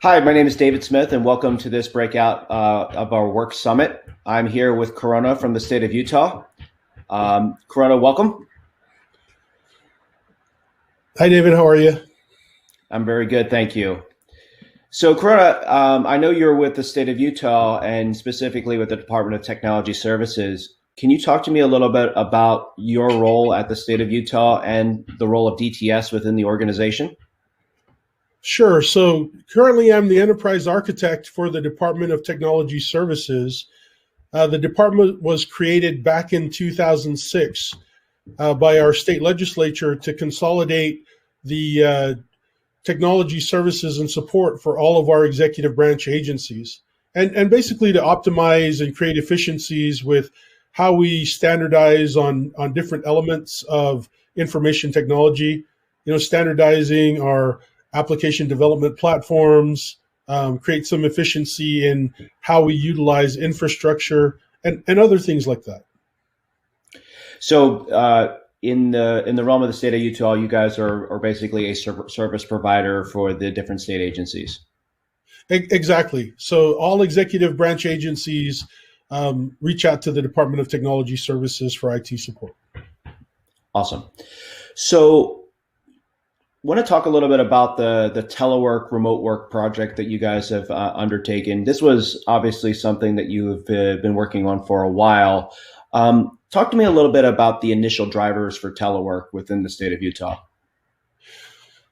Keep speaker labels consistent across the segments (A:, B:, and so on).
A: Hi, my name is David Smith, and welcome to this breakout of our work summit. I'm here with Corona from the state of Utah. Corona, welcome.
B: Hi, David. How are you?
A: I'm very good, thank you. So, Corona, I know you're with the state of Utah and specifically with the Department of Technology Services. Can you talk to me a little bit about your role at the state of Utah and the role of DTS within the organization?
B: Sure. So currently I'm the enterprise architect for the Department of Technology Services. The department was created back in 2006 by our state legislature to consolidate the technology services and support for all of our executive branch agencies, and basically to optimize and create efficiencies with how we standardize on different elements of information technology, standardizing our application development platforms, create some efficiency in how we utilize infrastructure and other things like that.
A: So in the realm of the state of Utah, you guys are basically a service provider for the different state agencies.
B: Exactly. So all executive branch agencies reach out to the Department of Technology Services for IT support.
A: Awesome. So want to talk a little bit about the telework remote work project that you guys have undertaken. This was obviously something that you have been working on for a while. Talk to me a little bit about the initial drivers for telework within the state of Utah.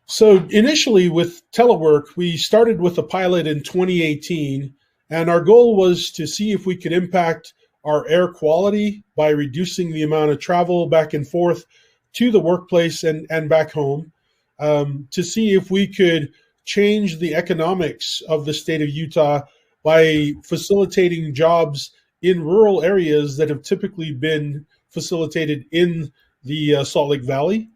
B: So initially with telework, we started with a pilot in 2018, and our goal was to see if we could impact our air quality by reducing the amount of travel back and forth to the workplace and back home, to see if we could change the economics of the state of Utah by facilitating jobs in rural areas that have typically been facilitated in the Salt Lake Valley.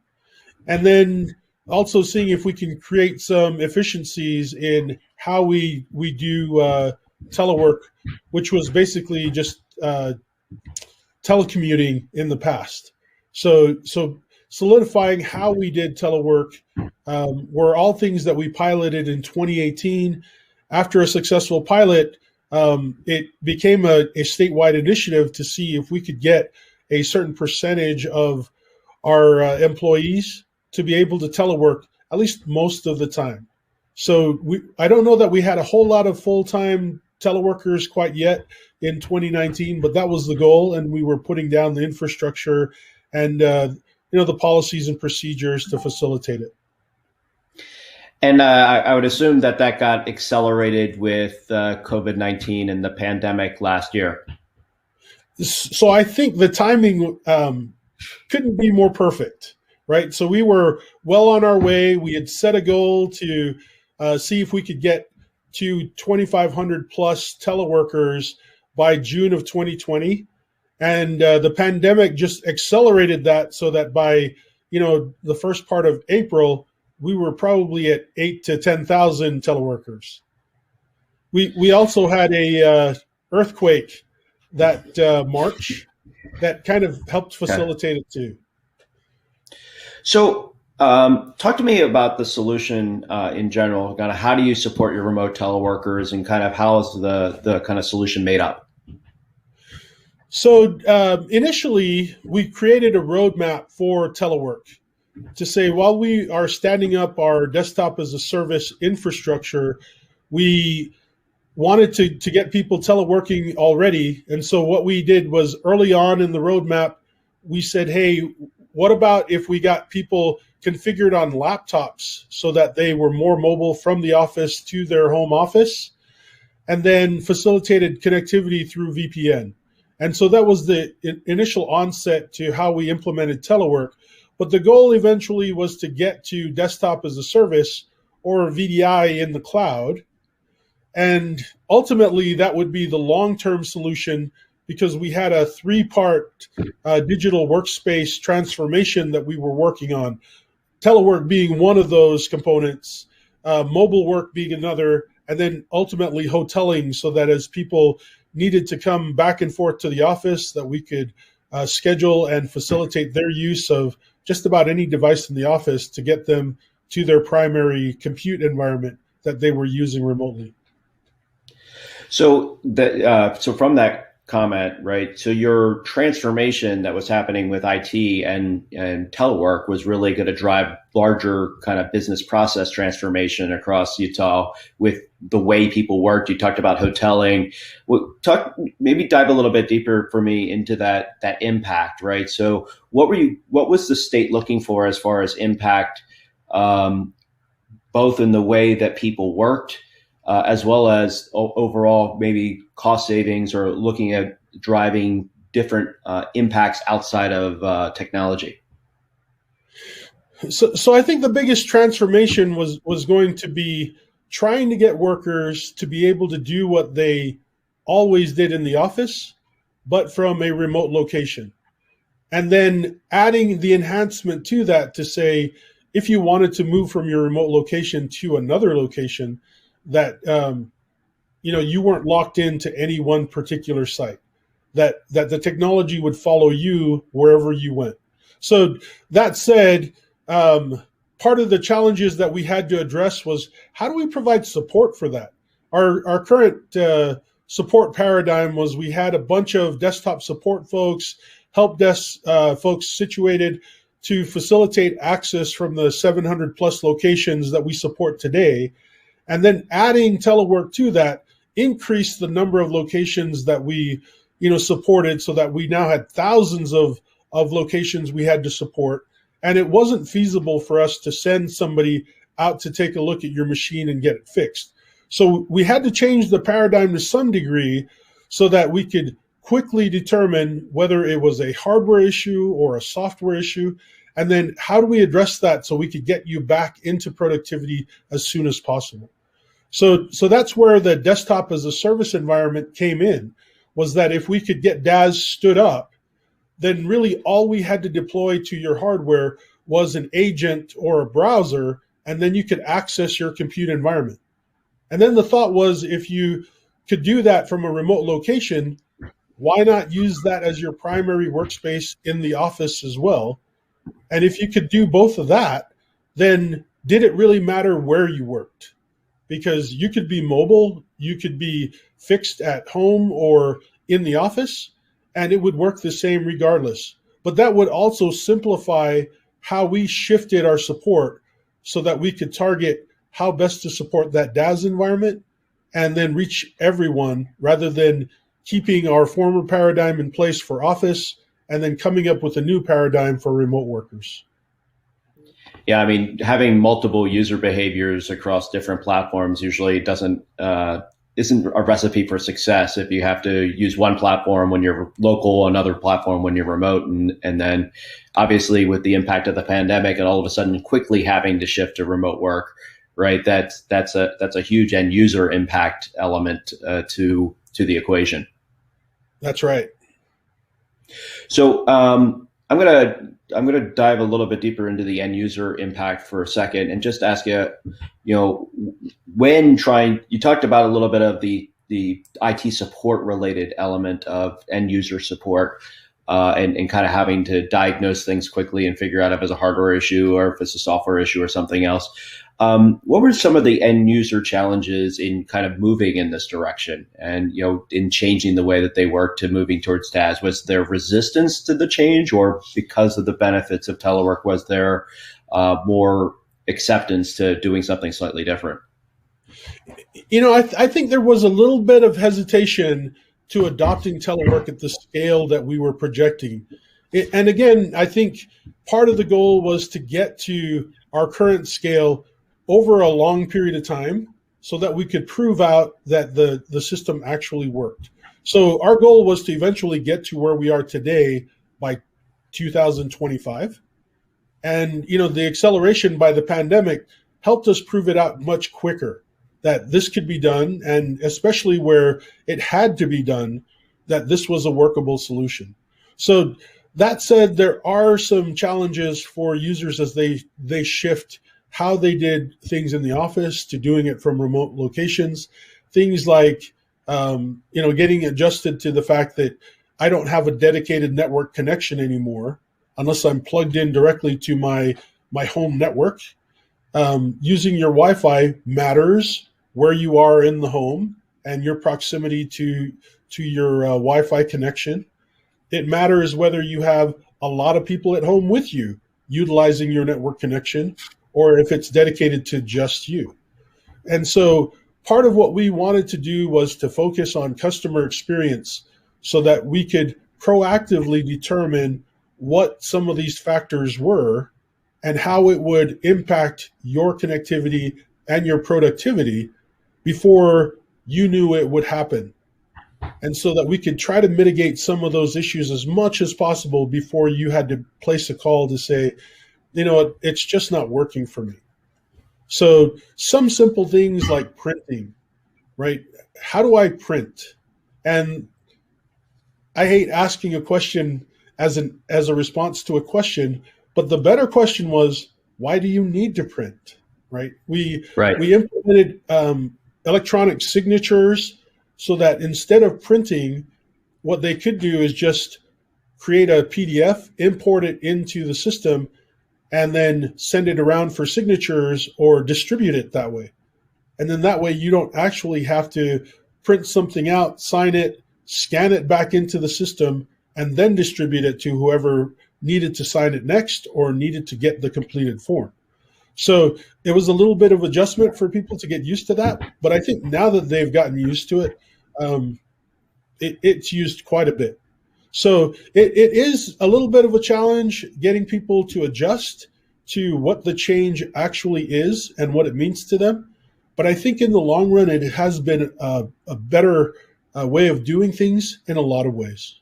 B: And then also seeing if we can create some efficiencies in how we do telework, which was basically just telecommuting in the past. So solidifying how we did telework were all things that we piloted in 2018. After a successful pilot, it became a statewide initiative to see if we could get a certain percentage of our employees to be able to telework at least most of the time. So I don't know that we had a whole lot of full-time teleworkers quite yet in 2019, but that was the goal, and we were putting down the infrastructure and the policies and procedures to facilitate it.
A: And I would assume that got accelerated with COVID-19 and the pandemic last year.
B: So I think the timing couldn't be more perfect, right? So we were well on our way. We had set a goal to see if we could get to 2,500 plus teleworkers by June of 2020. And the pandemic just accelerated that, so that by the first part of April, we were probably at 8,000 to 10,000 teleworkers. We also had a earthquake that March that kind of helped facilitate it too.
A: So talk to me about the solution in general. Kind of how do you support your remote teleworkers, and kind of how is the kind of solution made up?
B: So initially, we created a roadmap for telework to say, while we are standing up our desktop as a service infrastructure, we wanted to get people teleworking already. And so what we did was, early on in the roadmap, we said, hey, what about if we got people configured on laptops so that they were more mobile from the office to their home office, and then facilitated connectivity through VPN? And so that was the initial onset to how we implemented telework. But the goal eventually was to get to desktop as a service, or VDI in the cloud. And ultimately, that would be the long-term solution, because we had a 3-part digital workspace transformation that we were working on. Telework being one of those components, mobile work being another, and then ultimately hoteling, so that as people needed to come back and forth to the office, that we could schedule and facilitate their use of just about any device in the office to get them to their primary compute environment that they were using remotely.
A: So from that comment, right? So your transformation that was happening with IT and telework was really going to drive larger kind of business process transformation across Utah with the way people worked. You talked about hoteling. Maybe dive a little bit deeper for me into that impact, right? So what was the state looking for as far as impact, both in the way that people worked, as well as overall maybe cost savings, or looking at driving different impacts outside of technology?
B: So I think the biggest transformation was going to be trying to get workers to be able to do what they always did in the office, but from a remote location. And then adding the enhancement to that to say, if you wanted to move from your remote location to another location, that you weren't locked into any one particular site, that the technology would follow you wherever you went. So that said, part of the challenges that we had to address was, how do we provide support for that? Our current support paradigm was, we had a bunch of desktop support folks, help desk folks situated to facilitate access from the 700 plus locations that we support today. And then adding telework to that increased the number of locations that we supported, so that we now had thousands of locations we had to support. And it wasn't feasible for us to send somebody out to take a look at your machine and get it fixed. So we had to change the paradigm to some degree so that we could quickly determine whether it was a hardware issue or a software issue. And then how do we address that so we could get you back into productivity as soon as possible? So that's where the desktop as a service environment came in, was that if we could get DAS stood up, then really all we had to deploy to your hardware was an agent or a browser, and then you could access your compute environment. And then the thought was, if you could do that from a remote location, why not use that as your primary workspace in the office as well? And if you could do both of that, then did it really matter where you worked? Because you could be mobile, you could be fixed at home or in the office, and it would work the same regardless. But that would also simplify how we shifted our support so that we could target how best to support that DAS environment and then reach everyone, rather than keeping our former paradigm in place for office and then coming up with a new paradigm for remote workers.
A: Yeah, I mean, having multiple user behaviors across different platforms usually isn't a recipe for success. If you have to use one platform when you're local, another platform when you're remote, and then obviously with the impact of the pandemic and all of a sudden quickly having to shift to remote work, right? That's a huge end user impact element to the equation.
B: That's right.
A: So I'm gonna dive a little bit deeper into the end user impact for a second, and just ask you, you talked about a little bit of the IT support related element of end user support, and kind of having to diagnose things quickly and figure out if it's a hardware issue or if it's a software issue or something else. What were some of the end user challenges in kind of moving in this direction, and in changing the way that they work to moving towards DAS? Was there resistance to the change, or because of the benefits of telework, was there more acceptance to doing something slightly different?
B: I think there was a little bit of hesitation to adopting telework at the scale that we were projecting. And again, I think part of the goal was to get to our current scale over a long period of time so that we could prove out that the system actually worked. So our goal was to eventually get to where we are today by 2025. And, the acceleration by the pandemic helped us prove it out much quicker, that this could be done, and especially where it had to be done, that this was a workable solution. So that said, there are some challenges for users as they shift how they did things in the office to doing it from remote locations. Things like, getting adjusted to the fact that I don't have a dedicated network connection anymore unless I'm plugged in directly to my home network. Using your Wi-Fi matters where you are in the home and your proximity to your Wi-Fi connection. It matters whether you have a lot of people at home with you utilizing your network connection or if it's dedicated to just you. And so part of what we wanted to do was to focus on customer experience so that we could proactively determine what some of these factors were and how it would impact your connectivity and your productivity before you knew it would happen. And so that we could try to mitigate some of those issues as much as possible before you had to place a call to say, it's just not working for me. So some simple things like printing, right? How do I print? And I hate asking a question as a response to a question, but the better question was, why do you need to print, right? We implemented electronic signatures so that instead of printing, what they could do is just create a PDF, import it into the system, and then send it around for signatures or distribute it that way. And then that way you don't actually have to print something out, sign it, scan it back into the system, and then distribute it to whoever needed to sign it next or needed to get the completed form. So it was a little bit of adjustment for people to get used to that. But I think now that they've gotten used to it, it's used quite a bit. So it is a little bit of a challenge getting people to adjust to what the change actually is and what it means to them. But I think in the long run, it has been a better way of doing things in a lot of ways.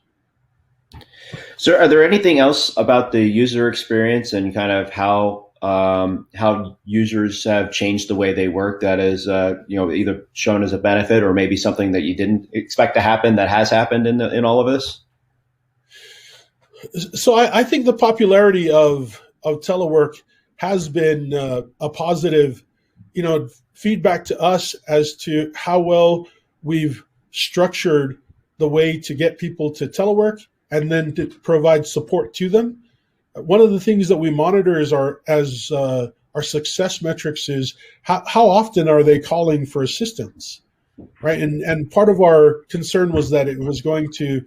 A: So are there anything else about the user experience and kind of how users have changed the way they work that is either shown as a benefit or maybe something that you didn't expect to happen that has happened in all of this?
B: So I think the popularity of telework has been a positive, feedback to us as to how well we've structured the way to get people to telework and then to provide support to them. One of the things that we monitor is our success metrics is how often are they calling for assistance, right? And part of our concern was that it was going to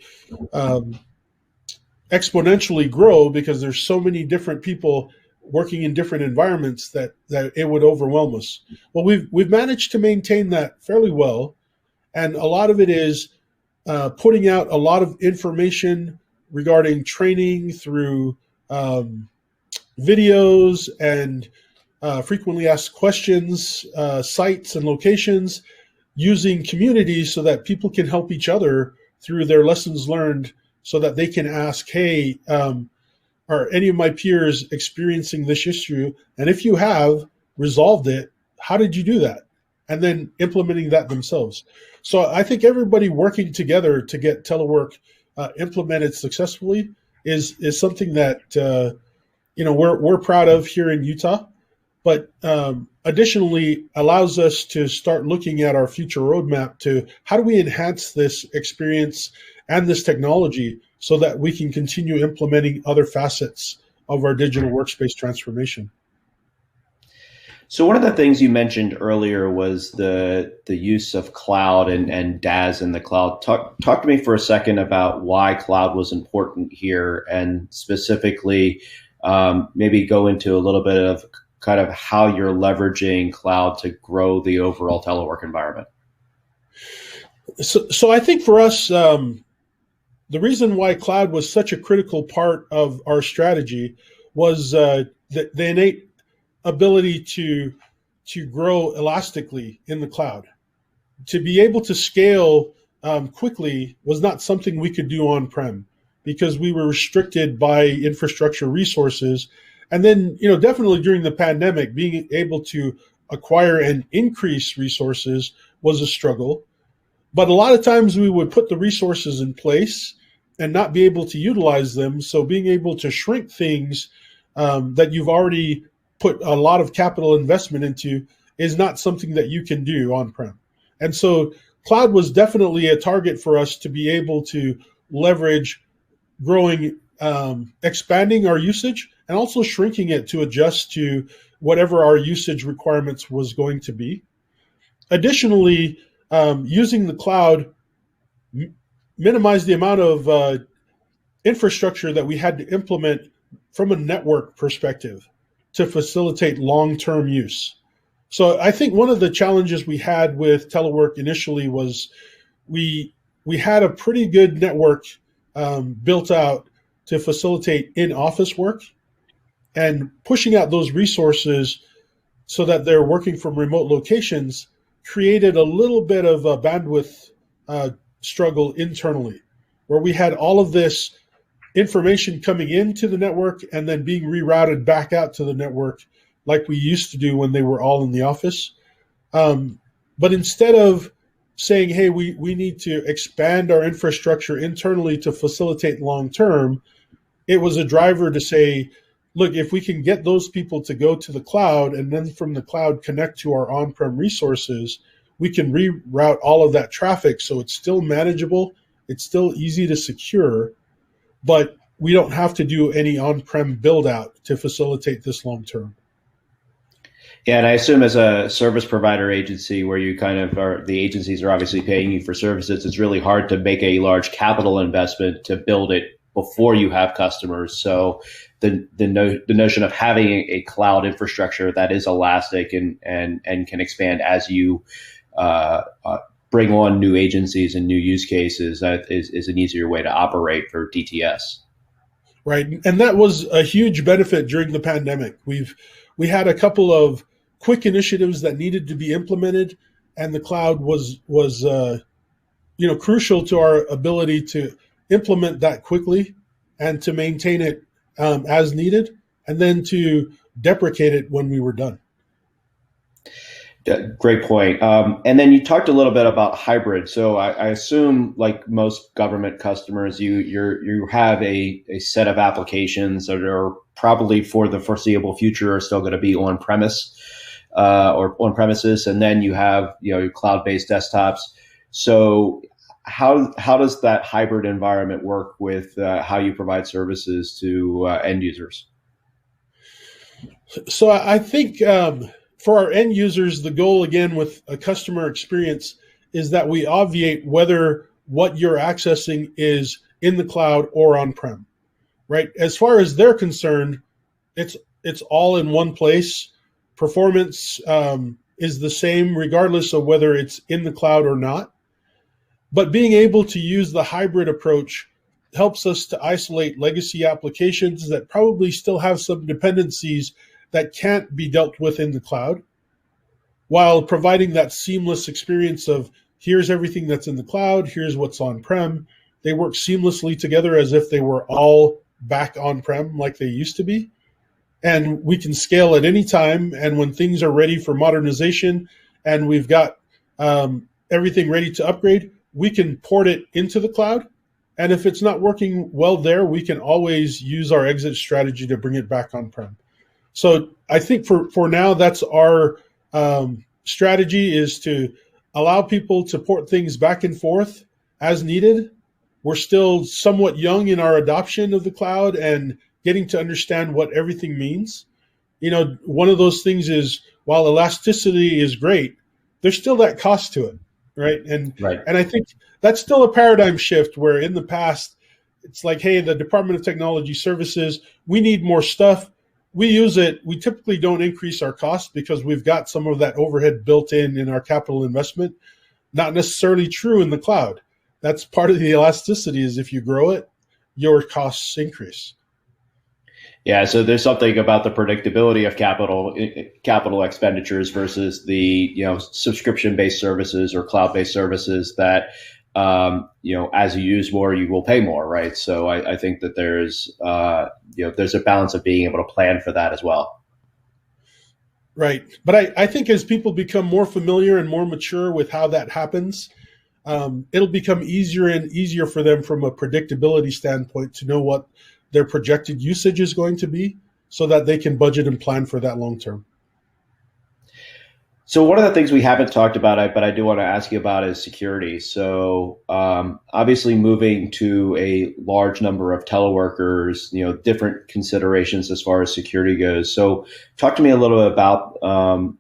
B: exponentially grow because there's so many different people working in different environments that it would overwhelm us. Well, we've managed to maintain that fairly well, and a lot of it is putting out a lot of information regarding training through videos and frequently asked questions, sites and locations, using communities so that people can help each other through their lessons learned so that they can ask, hey, are any of my peers experiencing this issue? And if you have resolved it, how did you do that? And then implementing that themselves. So I think everybody working together to get telework implemented successfully is something that we're proud of here in Utah, but additionally allows us to start looking at our future roadmap to how do we enhance this experience and this technology so that we can continue implementing other facets of our digital workspace transformation.
A: So one of the things you mentioned earlier was the use of cloud and DaaS in the cloud. Talk to me for a second about why cloud was important here, and specifically maybe go into a little bit of kind of how you're leveraging cloud to grow the overall telework environment.
B: So I think for us, the reason why cloud was such a critical part of our strategy was the innate ability to grow elastically in the cloud. To be able to scale quickly was not something we could do on-prem because we were restricted by infrastructure resources. And then, definitely during the pandemic, being able to acquire and increase resources was a struggle. But a lot of times we would put the resources in place and not be able to utilize them. So being able to shrink things that you've already put a lot of capital investment into is not something that you can do on-prem. And so cloud was definitely a target for us to be able to leverage growing, expanding our usage and also shrinking it to adjust to whatever our usage requirements was going to be. Additionally, using the cloud minimized the amount of infrastructure that we had to implement from a network perspective to facilitate long-term use. So I think one of the challenges we had with Telework initially was we had a pretty good network built out to facilitate in-office work, and pushing out those resources so that they're working from remote locations created a little bit of a bandwidth struggle internally, where we had all of this information coming into the network and then being rerouted back out to the network like we used to do when they were all in the office. But instead of saying, hey, we need to expand our infrastructure internally to facilitate long-term, it was a driver to say, look, if we can get those people to go to the cloud and then from the cloud connect to our on-prem resources, we can reroute all of that traffic so it's still manageable, it's still easy to secure, but we don't have to do any on-prem build-out to facilitate this long-term.
A: Yeah, and I assume as a service provider agency where you kind of are, the agencies are obviously paying you for services, it's really hard to make a large capital investment to build it before you have customers. So the notion of having a cloud infrastructure that is elastic and can expand as you bring on new agencies and new use cases is an easier way to operate for DTS.
B: Right, and that was a huge benefit during the pandemic. We had a couple of quick initiatives that needed to be implemented, and the cloud was crucial to our ability to implement that quickly and to maintain it as needed, and then to deprecate it when we were done.
A: Great point. And then you talked a little bit about hybrid. So I assume, like most government customers, you have a set of applications that are probably for the foreseeable future are still going to be on premise or on premises, and then you have your cloud-based desktops. So how does that hybrid environment work with how you provide services to end users?
B: So I think for our end users, the goal again with a customer experience is that we obviate whether what you're accessing is in the cloud or on-prem, right? As far as they're concerned, it's all in one place. Performance is the same regardless of whether it's in the cloud or not. But being able to use the hybrid approach helps us to isolate legacy applications that probably still have some dependencies that can't be dealt with in the cloud, while providing that seamless experience of here's everything that's in the cloud, here's what's on-prem. They work seamlessly together as if they were all back on-prem like they used to be. And we can scale at any time. And when things are ready for modernization and we've got everything ready to upgrade, we can port it into the cloud. And if it's not working well there, we can always use our exit strategy to bring it back on-prem. So I think for now, that's our strategy, is to allow people to port things back and forth as needed. We're still somewhat young in our adoption of the cloud and getting to understand what everything means. One of those things is, while elasticity is great, there's still that cost to it, right? And I think that's still a paradigm shift, where in the past, it's like, hey, the Department of Technology Services, we need more stuff. We use it. We typically don't increase our costs because we've got some of that overhead built in our capital investment. Not necessarily true in the cloud. That's part of the elasticity, is if you grow it, your costs increase.
A: Yeah, so there's something about the predictability of capital expenditures versus the subscription-based services or cloud-based services that as you use more, you will pay more, right? So I think that there's a balance of being able to plan for that as well.
B: Right, but I think as people become more familiar and more mature with how that happens, it'll become easier and easier for them from a predictability standpoint to know what their projected usage is going to be, so that they can budget and plan for that long term.
A: So one of the things we haven't talked about, but I do want to ask you about is security. So obviously, moving to a large number of teleworkers, different considerations as far as security goes. So talk to me a little bit about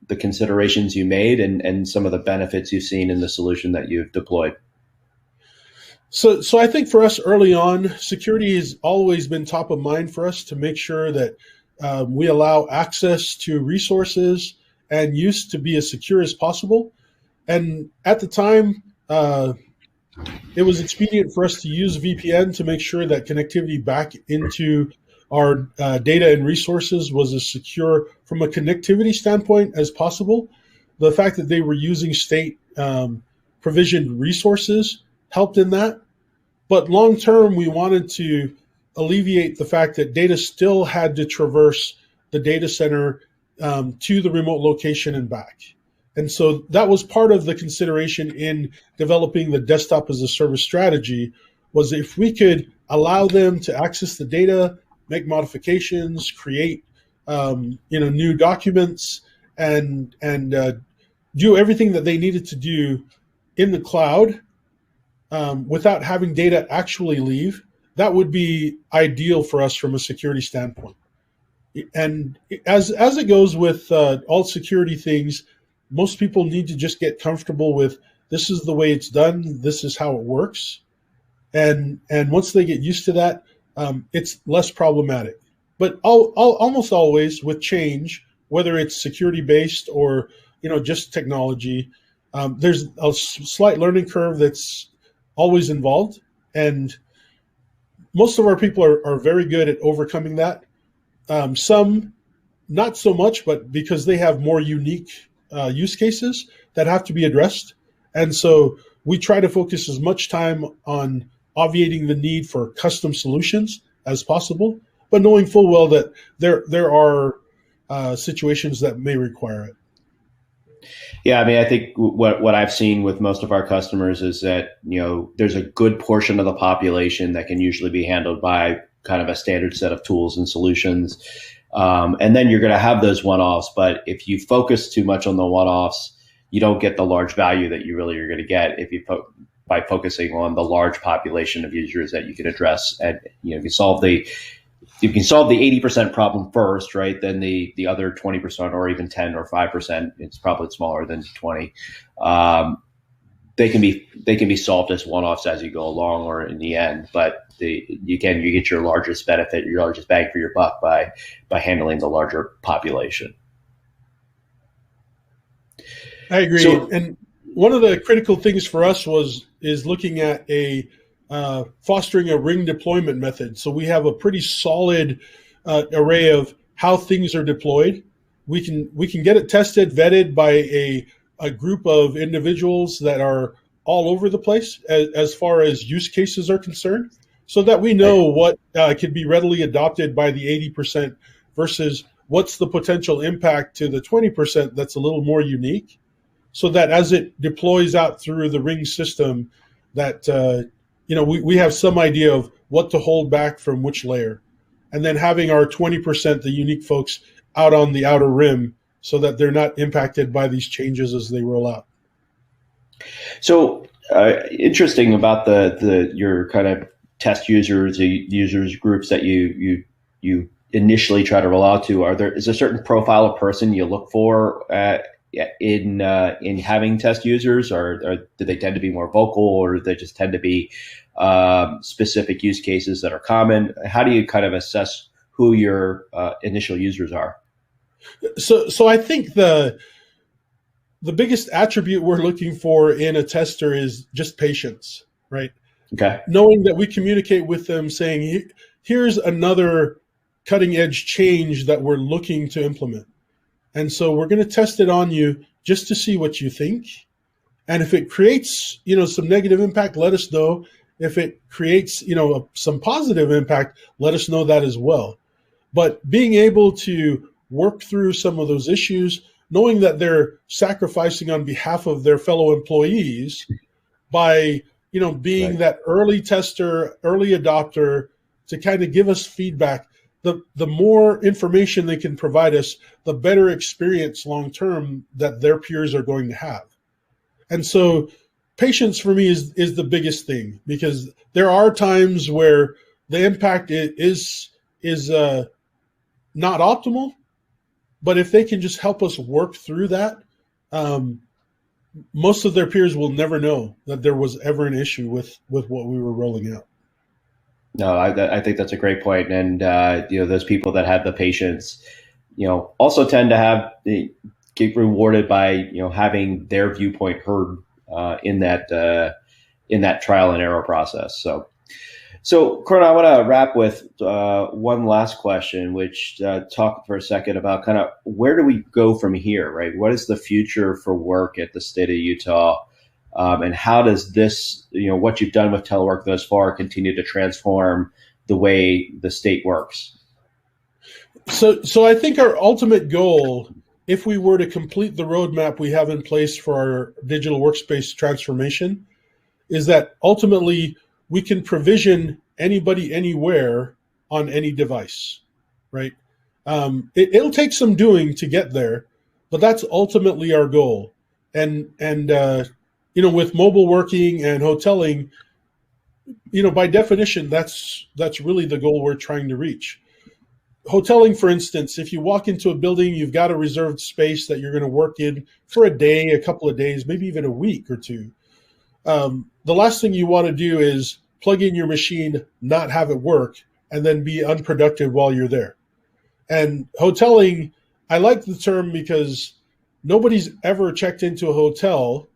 A: the considerations you made and some of the benefits you've seen in the solution that you've deployed.
B: So I think for us early on, security has always been top of mind for us to make sure that we allow access to resources and use to be as secure as possible. And at the time, it was expedient for us to use VPN to make sure that connectivity back into our data and resources was as secure from a connectivity standpoint as possible. The fact that they were using state provisioned resources helped in that. But long term, we wanted to alleviate the fact that data still had to traverse the data center to the remote location and back. And so that was part of the consideration in developing the desktop as a service strategy, was if we could allow them to access the data, make modifications, create new documents, and do everything that they needed to do in the cloud without having data actually leave, that would be ideal for us from a security standpoint. And as it goes with all security things, most people need to just get comfortable with this is the way it's done, this is how it works, and once they get used to that, it's less problematic. But almost always with change, whether it's security based or just technology, there's a slight learning curve that's always involved, and most of our people are very good at overcoming that. Some not so much, but because they have more unique use cases that have to be addressed. And so we try to focus as much time on obviating the need for custom solutions as possible, but knowing full well that there are situations that may require it.
A: Yeah, I mean, I think what I've seen with most of our customers is that, there's a good portion of the population that can usually be handled by kind of a standard set of tools and solutions. And then you're going to have those one-offs. But if you focus too much on the one-offs, you don't get the large value that you really are going to get by focusing on the large population of users that you can address. And, you can solve the 80% problem first, right? Then the other 20% or even 10 or 5%, it's probably smaller than 20. They can be solved as one-offs as you go along or in the end, but you get your largest benefit, your largest bang for your buck by handling the larger population.
B: I agree. And one of the critical things for us is looking at fostering a ring deployment method. So we have a pretty solid array of how things are deployed. We can get it tested, vetted by a group of individuals that are all over the place as far as use cases are concerned, so that we know what can be readily adopted by the 80% versus what's the potential impact to the 20% that's a little more unique, so that as it deploys out through the ring system, that we have some idea of what to hold back from which layer, and then having our 20%, the unique folks, out on the outer rim so that they're not impacted by these changes as they roll out.
A: So interesting about your kind of test users, the users groups that you initially try to roll out to. Is there a certain profile of person you look for in having test users, or do they tend to be more vocal, or do they just tend to be specific use cases that are common? How do you kind of assess who your initial users are?
B: So I think the biggest attribute we're looking for in a tester is just patience, right?
A: Okay.
B: Knowing that we communicate with them saying, here's another cutting edge change that we're looking to implement. And so we're going to test it on you just to see what you think. And if it creates, some negative impact, let us know. If it creates, some positive impact, let us know that as well. But being able to work through some of those issues, knowing that they're sacrificing on behalf of their fellow employees by, being
A: Right.
B: that early tester, early adopter to kind of give us feedback. the more information they can provide us, the better experience long term that their peers are going to have. And so patience for me is the biggest thing, because there are times where the impact is not optimal, but if they can just help us work through that, um, most of their peers will never know that there was ever an issue with what we were rolling out.
A: No, I think that's a great point. And, those people that have the patience, also tend to get rewarded by, having their viewpoint heard in that trial and error process. So, Corona, I want to wrap with one last question, which talk for a second about kind of where do we go from here, right? What is the future for work at the state of Utah? And how does this, what you've done with telework thus far, continue to transform the way the state works?
B: So I think our ultimate goal, if we were to complete the roadmap we have in place for our digital workspace transformation, is that ultimately we can provision anybody anywhere on any device, right? It'll take some doing to get there, but that's ultimately our goal. And with mobile working and hoteling, by definition, that's really the goal we're trying to reach. Hoteling, for instance, if you walk into a building, you've got a reserved space that you're going to work in for a day, a couple of days, maybe even a week or two. The last thing you want to do is plug in your machine, not have it work, and then be unproductive while you're there. And hoteling, I like the term because nobody's ever checked into a hotel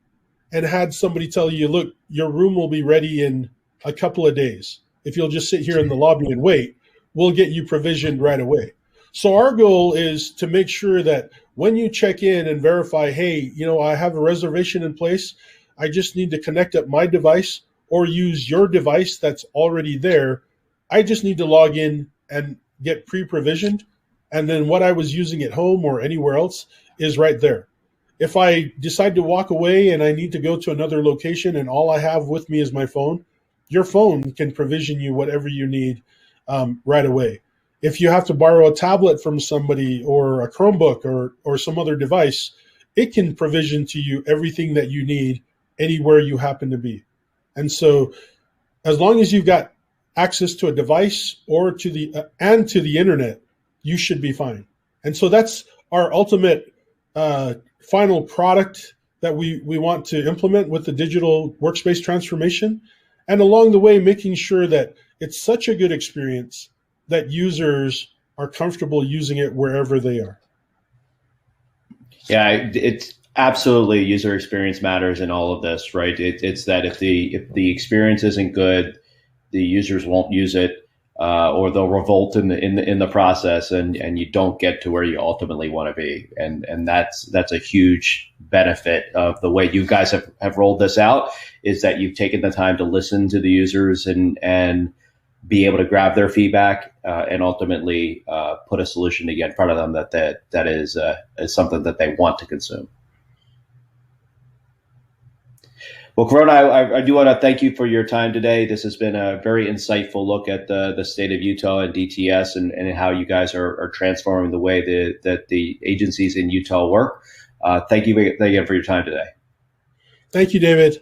B: and had somebody tell you, look, your room will be ready in a couple of days. If you'll just sit here in the lobby and wait, we'll get you provisioned right away. So our goal is to make sure that when you check in and verify, hey, I have a reservation in place, I just need to connect up my device or use your device that's already there. I just need to log in and get pre-provisioned. And then what I was using at home or anywhere else is right there. If I decide to walk away and I need to go to another location and all I have with me is my phone, your phone can provision you whatever you need right away. If you have to borrow a tablet from somebody or a Chromebook or some other device, it can provision to you everything that you need anywhere you happen to be. And so as long as you've got access to a device or to the internet, you should be fine. And so that's our ultimate final product that we want to implement with the digital workspace transformation. And along the way, making sure that it's such a good experience that users are comfortable using it wherever they are.
A: Yeah, it's absolutely user experience matters in all of this, right? It's that if the experience isn't good, the users won't use it, or they'll revolt in the process, and you don't get to where you ultimately want to be. And that's a huge benefit of the way you guys have rolled this out, is that you've taken the time to listen to the users and be able to grab their feedback and ultimately put a solution to get in front of them that is something that they want to consume. Well, Corona, I do want to thank you for your time today. This has been a very insightful look at the state of Utah and DTS and how you guys are transforming the way that the agencies in Utah work. Thank you again for your time today.
B: Thank you, David.